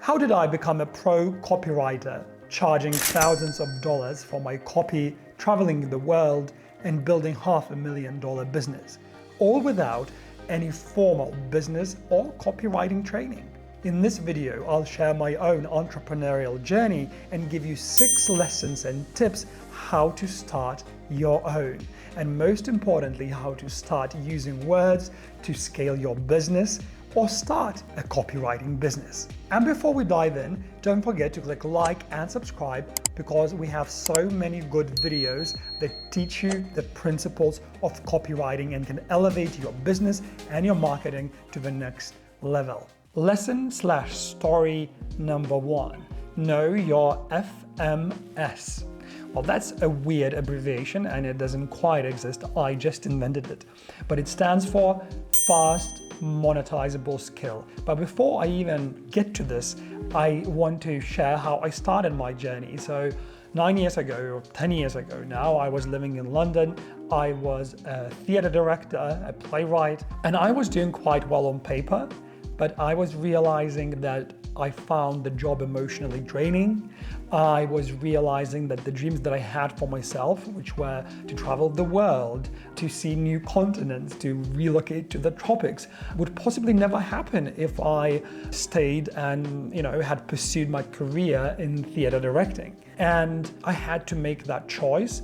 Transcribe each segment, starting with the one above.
How did I become a pro copywriter, charging thousands of dollars for my copy, traveling the world, and building $500,000 business, all without any formal business or copywriting training? In this video, I'll share my own entrepreneurial journey and give you 6 lessons and tips how to start your own. And most importantly, how to start using words to scale your business or start a copywriting business. And before we dive in, don't forget to click like and subscribe because we have so many good videos that teach you the principles of copywriting and can elevate your business and your marketing to the next level. Lesson/story number 1, know your FMS. Well, that's a weird abbreviation and it doesn't quite exist. I just invented it. But it stands for fast monetizable skill. But before I even get to this, I want to share how I started my journey. So 9 years ago, or 10 years ago now, I was living in London. I was a theater director, a playwright, and I was doing quite well on paper, but I was realizing that I found the job emotionally draining. I was realizing that the dreams that I had for myself, which were to travel the world, to see new continents, to relocate to the tropics, would possibly never happen if I stayed and had pursued my career in theater directing. And I had to make that choice.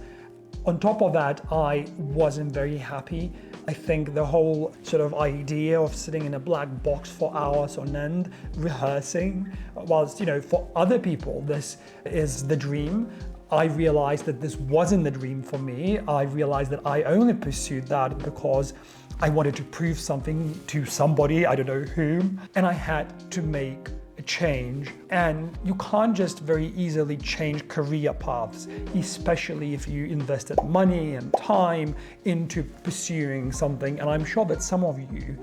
On top of that, I wasn't very happy. I think the whole sort of idea of sitting in a black box for hours on end, rehearsing, whilst, for other people, this is the dream. I realized that this wasn't the dream for me. I realized that I only pursued that because I wanted to prove something to somebody, I don't know whom, and I had to make a change. And you can't just very easily change career paths, especially if you invested money and time into pursuing something. And I'm sure that some of you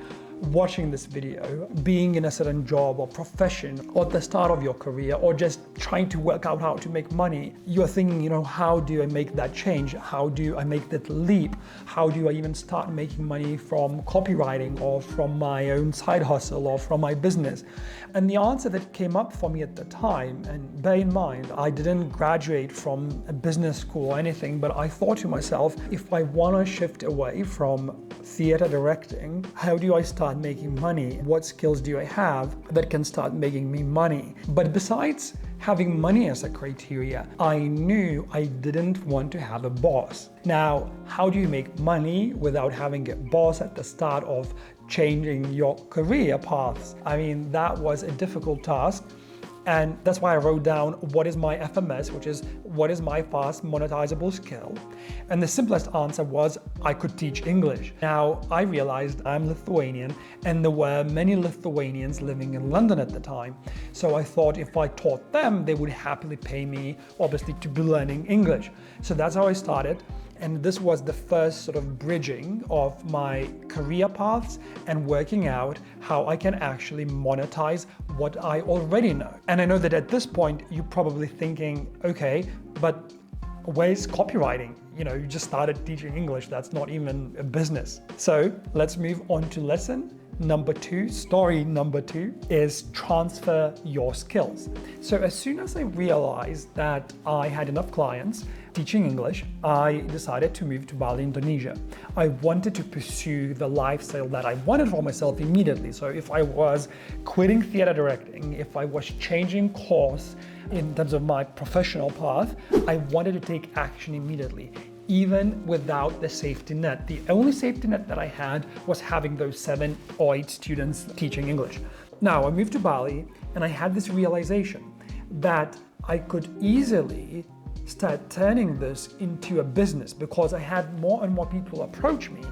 watching this video, being in a certain job or profession or at the start of your career or just trying to work out how to make money, you're thinking, how do I make that change? How do I make that leap? How do I even start making money from copywriting or from my own side hustle or from my business? And the answer that came up for me at the time, and bear in mind, I didn't graduate from a business school or anything, but I thought to myself, if I want to shift away from theater directing, how do I start making money? What skills do I have that can start making me money? But besides having money as a criteria, I knew I didn't want to have a boss. Now, how do you make money without having a boss at the start of changing your career paths? I mean, that was a difficult task. And that's why I wrote down what is my FMS, which is what is my fast monetizable skill. And the simplest answer was I could teach English. Now, I realized I'm Lithuanian and there were many Lithuanians living in London at the time. So I thought if I taught them, they would happily pay me, obviously, to be learning English. So that's how I started. And this was the first sort of bridging of my career paths and working out how I can actually monetize what I already know. And I know that at this point, you're probably thinking, okay, but where's copywriting? You just started teaching English. That's not even a business. So let's move on to lesson number 2. Story number 2 is transfer your skills. So as soon as I realized that I had enough clients teaching English, I decided to move to Bali, Indonesia. I wanted to pursue the lifestyle that I wanted for myself immediately. So if I was quitting theater directing, if I was changing course in terms of my professional path, I wanted to take action immediately, even without the safety net. The only safety net that I had was having those 7 or 8 students teaching English. Now, I moved to Bali and I had this realization that I could easily start turning this into a business because I had more and more people approach me,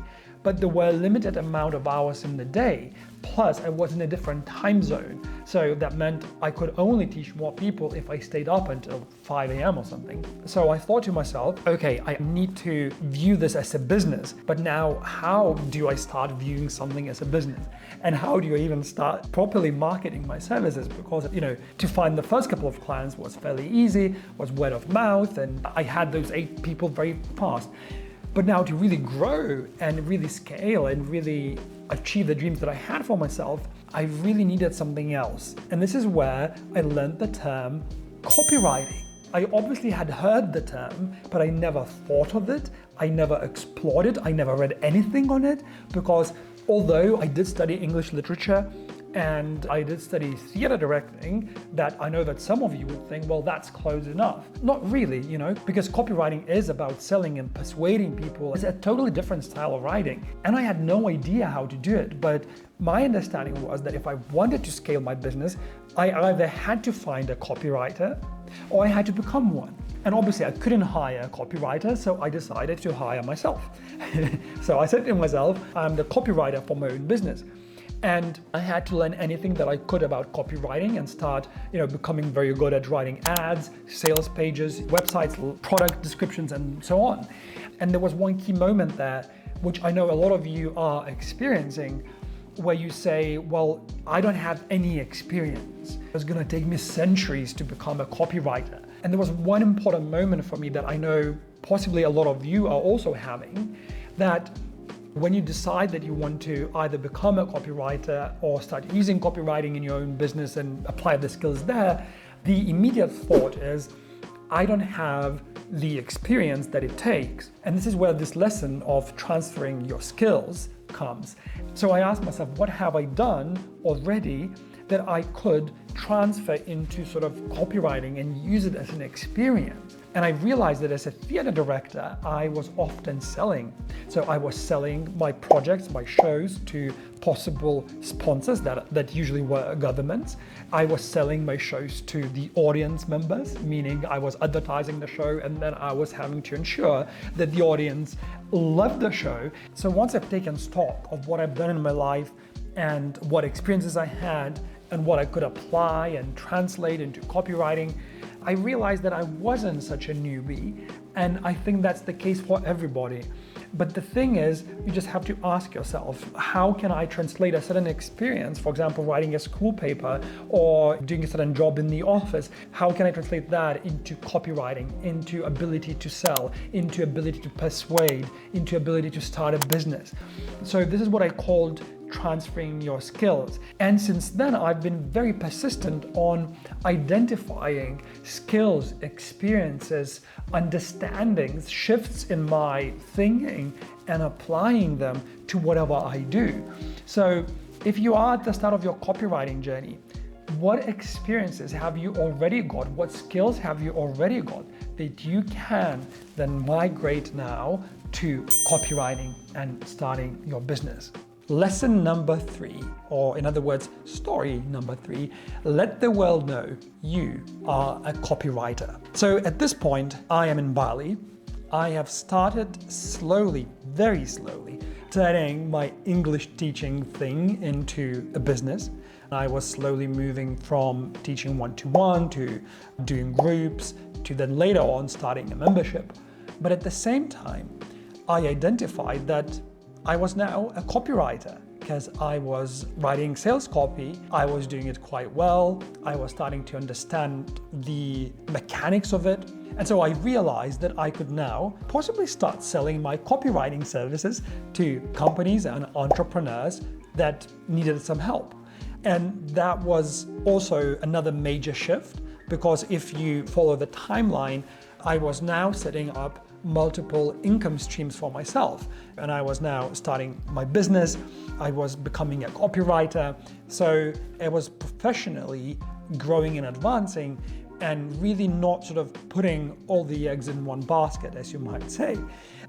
but there were a limited amount of hours in the day. Plus, I was in a different time zone. So that meant I could only teach more people if I stayed up until 5 a.m. or something. So I thought to myself, okay, I need to view this as a business, but now how do I start viewing something as a business? And how do I even start properly marketing my services? Because, to find the first couple of clients was fairly easy, was word of mouth, and I had those 8 people very fast. But now to really grow and really scale and really achieve the dreams that I had for myself, I really needed something else. And this is where I learned the term copywriting. I obviously had heard the term, but I never thought of it. I never explored it. I never read anything on it, because although I did study English literature and I did study theater directing, that I know that some of you would think, well, that's close enough. Not really, because copywriting is about selling and persuading people. It's a totally different style of writing. And I had no idea how to do it, but my understanding was that if I wanted to scale my business, I either had to find a copywriter or I had to become one. And obviously I couldn't hire a copywriter, so I decided to hire myself. So I said to myself, I'm the copywriter for my own business. And I had to learn anything that I could about copywriting and start, becoming very good at writing ads, sales pages, websites, product descriptions, and so on. And there was one key moment there, which I know a lot of you are experiencing, where you say, well, I don't have any experience. It's going to take me centuries to become a copywriter. And there was one important moment for me that I know possibly a lot of you are also having, that when you decide that you want to either become a copywriter or start using copywriting in your own business and apply the skills there, the immediate thought is, I don't have the experience that it takes. And this is where this lesson of transferring your skills comes. So I asked myself, what have I done already that I could transfer into sort of copywriting and use it as an experience? And I realized that as a theater director, I was often selling. So I was selling my projects, my shows to possible sponsors that usually were governments. I was selling my shows to the audience members, meaning I was advertising the show and then I was having to ensure that the audience loved the show. So once I've taken stock of what I've done in my life and what experiences I had and what I could apply and translate into copywriting, I realized that I wasn't such a newbie, and I think that's the case for everybody. But the thing is, you just have to ask yourself, how can I translate a certain experience, for example, writing a school paper or doing a certain job in the office, how can I translate that into copywriting, into ability to sell, into ability to persuade, into ability to start a business? So this is what I called transferring your skills. And since then, I've been very persistent on identifying skills, experiences, understandings, shifts in my thinking and applying them to whatever I do. So if you are at the start of your copywriting journey, what experiences have you already got? What skills have you already got that you can then migrate now to copywriting and starting your business? Lesson number 3, or in other words, story number 3, let the world know you are a copywriter. So at this point, I am in Bali. I have started slowly, very slowly, turning my English teaching thing into a business. I was slowly moving from teaching one-to-one to doing groups to then later on starting a membership. But at the same time, I identified that I was now a copywriter because I was writing sales copy. I was doing it quite well. I was starting to understand the mechanics of it. And so I realized that I could now possibly start selling my copywriting services to companies and entrepreneurs that needed some help. And that was also another major shift, because if you follow the timeline, I was now setting up multiple income streams for myself. And I was now starting my business. I was becoming a copywriter. So I was professionally growing and advancing and really not sort of putting all the eggs in one basket, as you might say.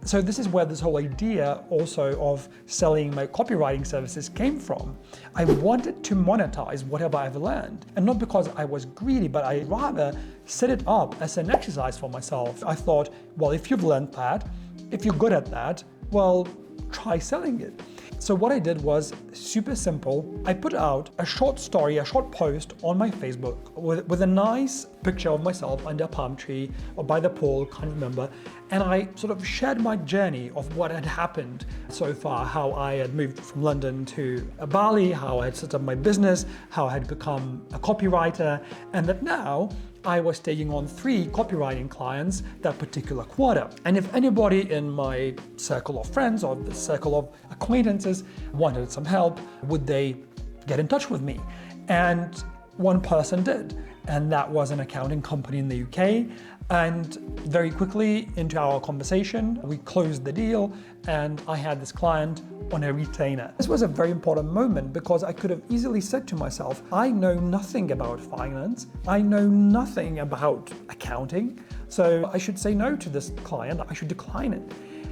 So this is where this whole idea also of selling my copywriting services came from. I wanted to monetize whatever I've learned, and not because I was greedy, but I rather set it up as an exercise for myself. I thought, well, if you've learned that, if you're good at that, well, try selling it. So what I did was super simple. I put out a short story, a short post on my Facebook with a nice picture of myself under a palm tree or by the pool, can't remember. And I sort of shared my journey of what had happened so far, how I had moved from London to Bali, how I had set up my business, how I had become a copywriter, and that now I was taking on 3 copywriting clients that particular quarter. And if anybody in my circle of friends or the circle of acquaintances wanted some help, would they get in touch with me? And one person did, and that was an accounting company in the UK. And very quickly into our conversation, we closed the deal, and I had this client on a retainer. This was a very important moment because I could have easily said to myself, I know nothing about finance, I know nothing about accounting, so I should say no to this client, I should decline it.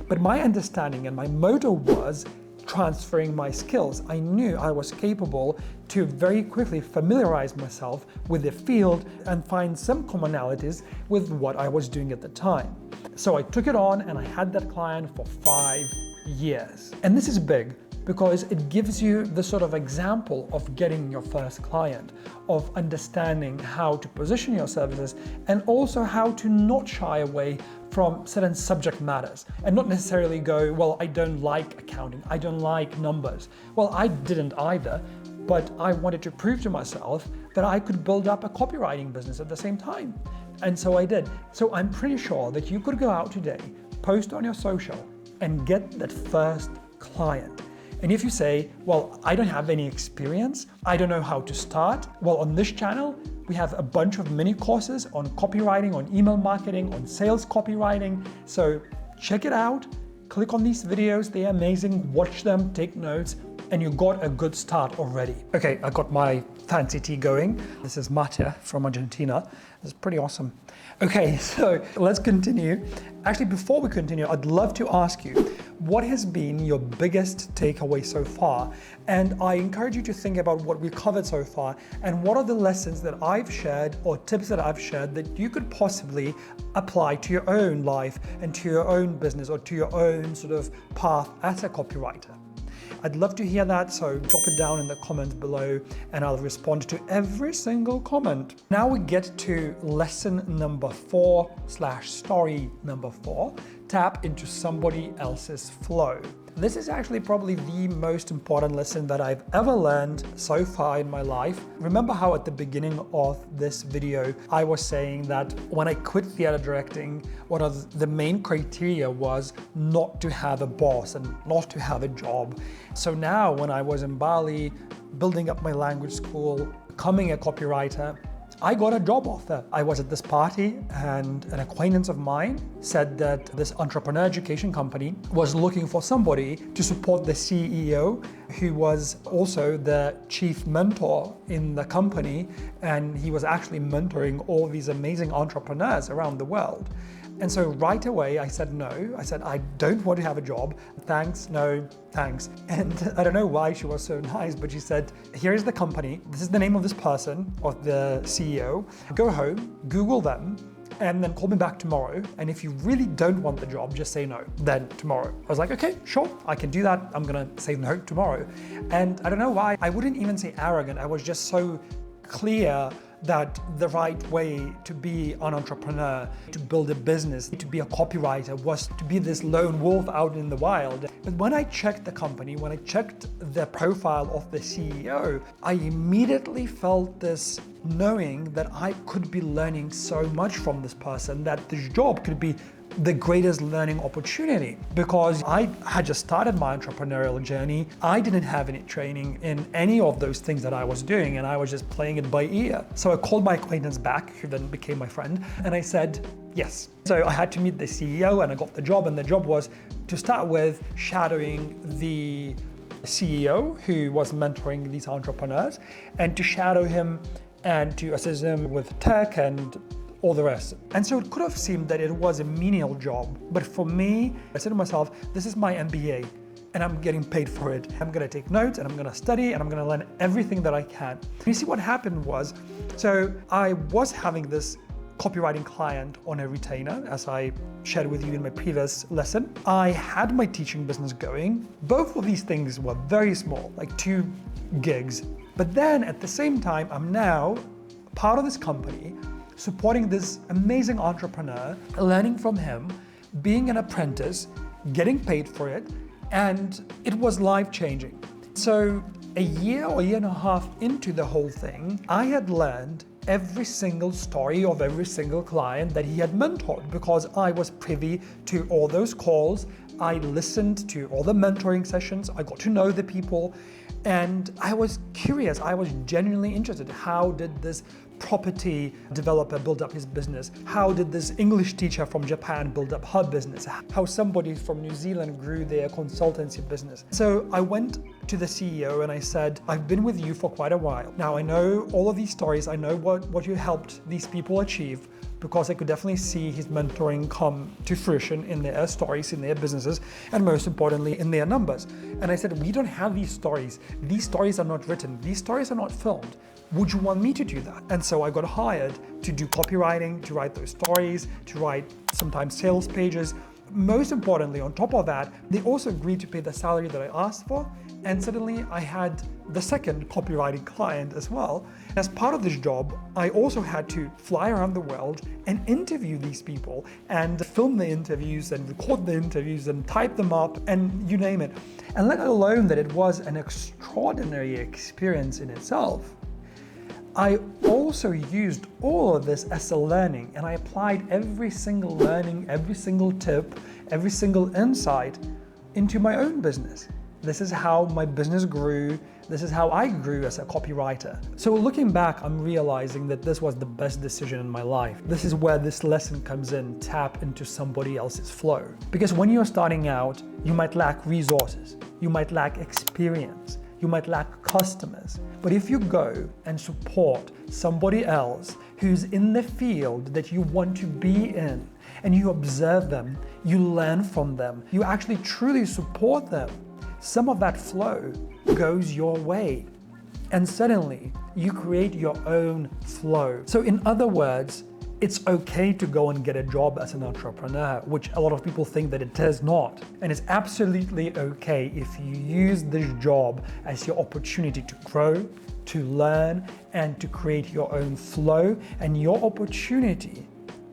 But my understanding and my motto was transferring my skills. I knew I was capable to very quickly familiarize myself with the field and find some commonalities with what I was doing at the time. So I took it on and I had that client for 5 years. And this is big because it gives you the sort of example of getting your first client, of understanding how to position your services, and also how to not shy away from certain subject matters and not necessarily go, well, I don't like accounting, I don't like numbers. Well, I didn't either, but I wanted to prove to myself that I could build up a copywriting business at the same time. And so I did. So I'm pretty sure that you could go out today, post on your social, and get that first client. And if you say, well, I don't have any experience, I don't know how to start, well, on this channel, we have a bunch of mini courses on copywriting, on email marketing, on sales copywriting. So check it out, click on these videos, they're amazing, watch them, take notes, and you got a good start already. Okay, I got my fancy tea going. This is matcha from Argentina. It's pretty awesome. Okay, so let's continue. Actually, before we continue, I'd love to ask you, what has been your biggest takeaway so far? And I encourage you to think about what we covered so far and what are the lessons that I've shared or tips that I've shared that you could possibly apply to your own life and to your own business or to your own sort of path as a copywriter. I'd love to hear that, so drop it down in the comments below and I'll respond to every single comment. Now we get to lesson number 4/story number 4, tap into somebody else's flow. This is actually probably the most important lesson that I've ever learned so far in my life. Remember how at the beginning of this video, I was saying that when I quit theater directing, one of the main criteria was not to have a boss and not to have a job. So now when I was in Bali, building up my language school, becoming a copywriter, I got a job offer. I was at this party and an acquaintance of mine said that this entrepreneur education company was looking for somebody to support the CEO, who was also the chief mentor in the company, and he was actually mentoring all these amazing entrepreneurs around the world. And so right away I said no. I said, I don't want to have a job. Thanks, no, thanks. And I don't know why she was so nice, but she said, here's the company. This is the name of this person, or the CEO. Go home, Google them, and then call me back tomorrow. And if you really don't want the job, just say no, then tomorrow. I was like, okay, sure, I can do that. I'm gonna say no tomorrow. And I don't know why, I wouldn't even say arrogant. I was just so clear that the right way to be an entrepreneur, to build a business, to be a copywriter was to be this lone wolf out in the wild. But when I checked the company, when I checked the profile of the CEO, I immediately felt this knowing that I could be learning so much from this person, that this job could be the greatest learning opportunity, because I had just started my entrepreneurial journey. I didn't have any training in any of those things that I was doing, and I was just playing it by ear. So I called my acquaintance back, who then became my friend, and I said yes. So I had to meet the CEO and I got the job, and the job was to start with shadowing the CEO who was mentoring these entrepreneurs, and to shadow him and to assist him with tech and all the rest. And so it could have seemed that it was a menial job, but for me, I said to myself, this is my MBA and I'm getting paid for it. I'm gonna take notes and I'm gonna study and I'm gonna learn everything that I can. You see, what happened was, so I was having this copywriting client on a retainer, as I shared with you in my previous lesson. I had my teaching business going. Both of these things were very small, like 2 gigs. But then at the same time, I'm now part of this company, supporting this amazing entrepreneur, learning from him, being an apprentice, getting paid for it, and it was life-changing. So a year or year and a half into the whole thing, I had learned every single story of every single client that he had mentored, because I was privy to all those calls. I listened to all the mentoring sessions. I got to know the people, and I was curious. I was genuinely interested. How did this property developer build up his business? How did this English teacher from Japan build up her business? How somebody from New Zealand grew their consultancy business? So I went to the CEO and I said, I've been with you for quite a while. Now I know all of these stories. I know what you helped these people achieve, because I could definitely see his mentoring come to fruition in their stories, in their businesses, and most importantly, in their numbers. And I said, we don't have these stories. These stories are not written. These stories are not filmed. Would you want me to do that? And so I got hired to do copywriting, to write those stories, to write sometimes sales pages. Most importantly, on top of that, they also agreed to pay the salary that I asked for. And suddenly I had the second copywriting client as well. As part of this job, I also had to fly around the world and interview these people and film the interviews and record the interviews and type them up and you name it. And let alone that it was an extraordinary experience in itself, I also used all of this as a learning, and I applied every single learning, every single tip, every single insight into my own business. This is how my business grew. This is how I grew as a copywriter. So looking back, I'm realizing that this was the best decision in my life. This is where this lesson comes in: tap into somebody else's flow. Because when you're starting out, you might lack resources, you might lack experience, you might lack customers. But if you go and support somebody else who's in the field that you want to be in, and you observe them, you learn from them, you actually truly support them, some of that flow goes your way. And suddenly you create your own flow. So in other words, it's okay to go and get a job as an entrepreneur, which a lot of people think that it is not. And it's absolutely okay if you use this job as your opportunity to grow, to learn, and to create your own flow and your opportunity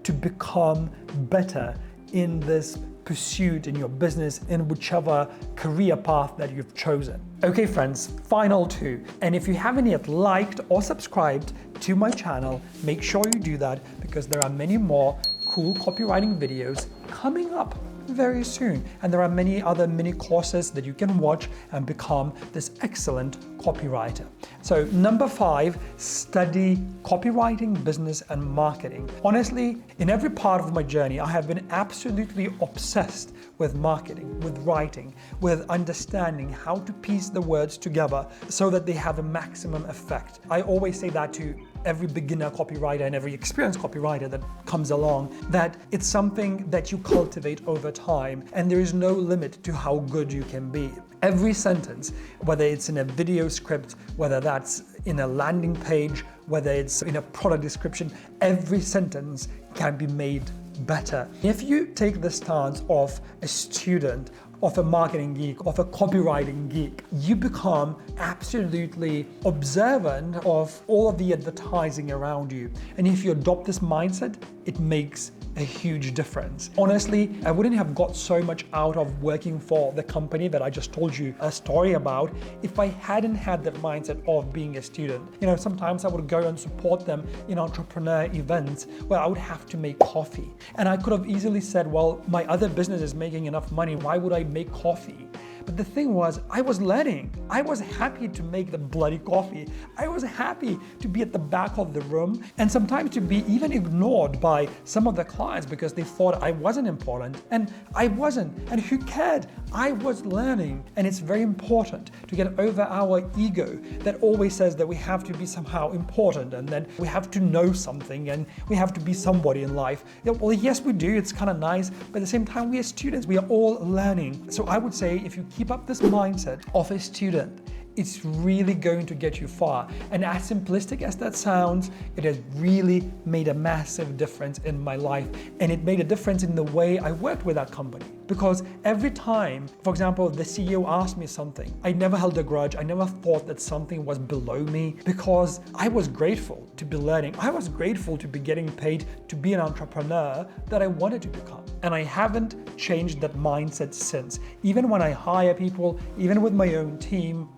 to become better in this pursuit, in your business, in whichever career path that you've chosen. Okay friends, final two. And if you haven't yet liked or subscribed to my channel, make sure you do that, because there are many more cool copywriting videos coming up very soon. And there are many other mini courses that you can watch and become this excellent copywriter. So number 5, study copywriting, business, and marketing. Honestly, in every part of my journey, I have been absolutely obsessed with marketing, with writing, with understanding how to piece the words together so that they have a maximum effect. I always say that to every beginner copywriter and every experienced copywriter that comes along, that it's something that you cultivate over time, and there is no limit to how good you can be. Every sentence, whether it's in a video script, whether that's in a landing page, whether it's in a product description, every sentence can be made better. If you take the stance of a student, of a marketing geek, of a copywriting geek, you become absolutely observant of all of the advertising around you. And if you adopt this mindset, it makes a huge difference. Honestly, I wouldn't have got so much out of working for the company that I just told you a story about if I hadn't had that mindset of being a student. You know, sometimes I would go and support them in entrepreneur events where I would have to make coffee. And I could have easily said, well, my other business is making enough money, why would I make coffee? But the thing was, I was learning. I was happy to make the bloody coffee. I was happy to be at the back of the room, and sometimes to be even ignored by some of the clients because they thought I wasn't important, and I wasn't. And who cared? I was learning. And it's very important to get over our ego that always says that we have to be somehow important, and then we have to know something, and we have to be somebody in life. Yeah, well, yes, we do. It's kind of nice. But at the same time, we are students. We are all learning. So I would say if you keep up this mindset of a student, it's really going to get you far. And as simplistic as that sounds, it has really made a massive difference in my life. And it made a difference in the way I worked with that company. Because every time, for example, the CEO asked me something, I never held a grudge. I never thought that something was below me, because I was grateful to be learning. I was grateful to be getting paid to be an entrepreneur that I wanted to become. And I haven't changed that mindset since. Even when I hire people, even with my own team,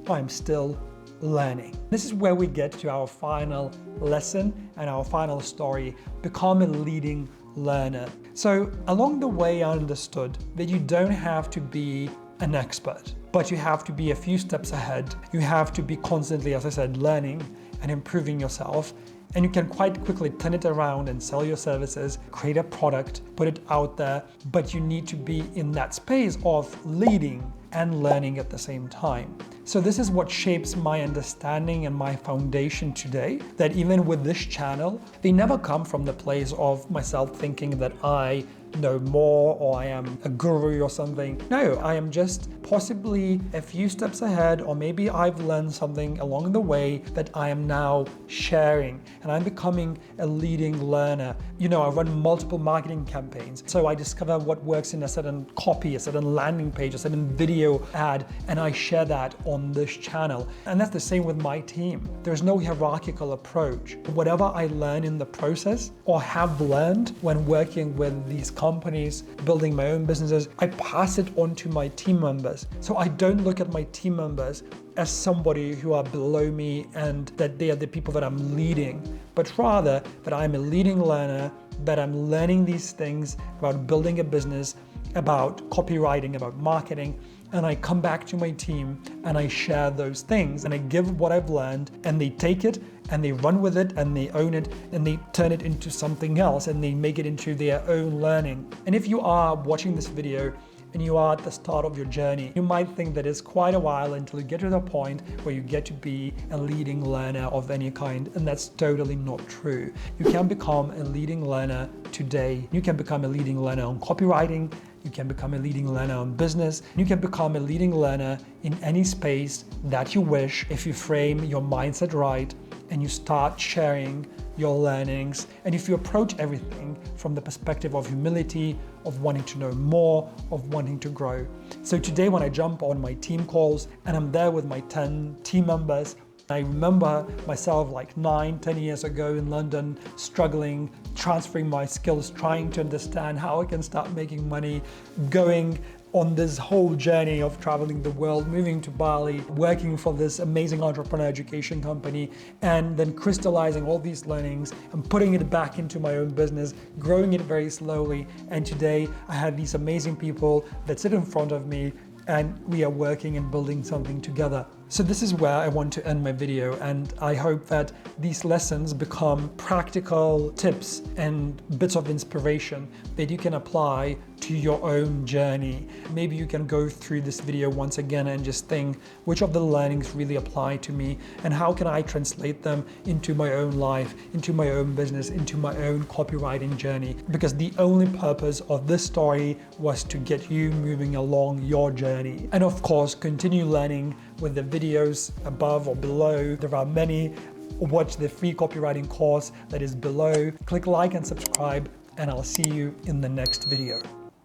I'm still learning. This is where we get to our final lesson and our final story: become a leading learner. So along the way, I understood that you don't have to be an expert, but you have to be a few steps ahead. You have to be constantly, as I said, learning and improving yourself. And you can quite quickly turn it around and sell your services, create a product, put it out there, but you need to be in that space of leading and learning at the same time. So this is what shapes my understanding and my foundation today, that even with this channel, they never come from the place of myself thinking that I know more or I am a guru or something. No, I am just possibly a few steps ahead, or maybe I've learned something along the way that I am now sharing, and I'm becoming a leading learner. You know, I run multiple marketing campaigns, so I discover what works in a certain copy, a certain landing page, a certain video ad, and I share that on this channel. And that's the same with my team. There's no hierarchical approach. Whatever I learn in the process or have learned when working with these companies, building my own businesses, I pass it on to my team members. So I don't look at my team members as somebody who are below me and that they are the people that I'm leading, but rather that I'm a leading learner, that I'm learning these things about building a business, about copywriting, about marketing, and I come back to my team and I share those things and I give what I've learned, and they take it and they run with it and they own it and they turn it into something else and they make it into their own learning. And if you are watching this video and you are at the start of your journey, you might think that it's quite a while until you get to the point where you get to be a leading learner of any kind, and that's totally not true. You can become a leading learner today. You can become a leading learner on copywriting. You can become a leading learner on business. You can become a leading learner in any space that you wish if you frame your mindset right and you start sharing your learnings, and if you approach everything from the perspective of humility, of wanting to know more, of wanting to grow. So today when I jump on my team calls and I'm there with my 10 team members, I remember myself like 9-10 years ago in London, struggling, transferring my skills, trying to understand how I can start making money, going on this whole journey of traveling the world, moving to Bali, working for this amazing entrepreneur education company, and then crystallizing all these learnings and putting it back into my own business, growing it very slowly. And today I have these amazing people that sit in front of me and we are working and building something together. So this is where I want to end my video, and I hope that these lessons become practical tips and bits of inspiration that you can apply to your own journey. Maybe you can go through this video once again and just think, which of the learnings really apply to me and how can I translate them into my own life, into my own business, into my own copywriting journey? Because the only purpose of this story was to get you moving along your journey. And of course, continue learning with the videos above or below. There are many. Watch the free copywriting course that is below. Click like and subscribe, and I'll see you in the next video.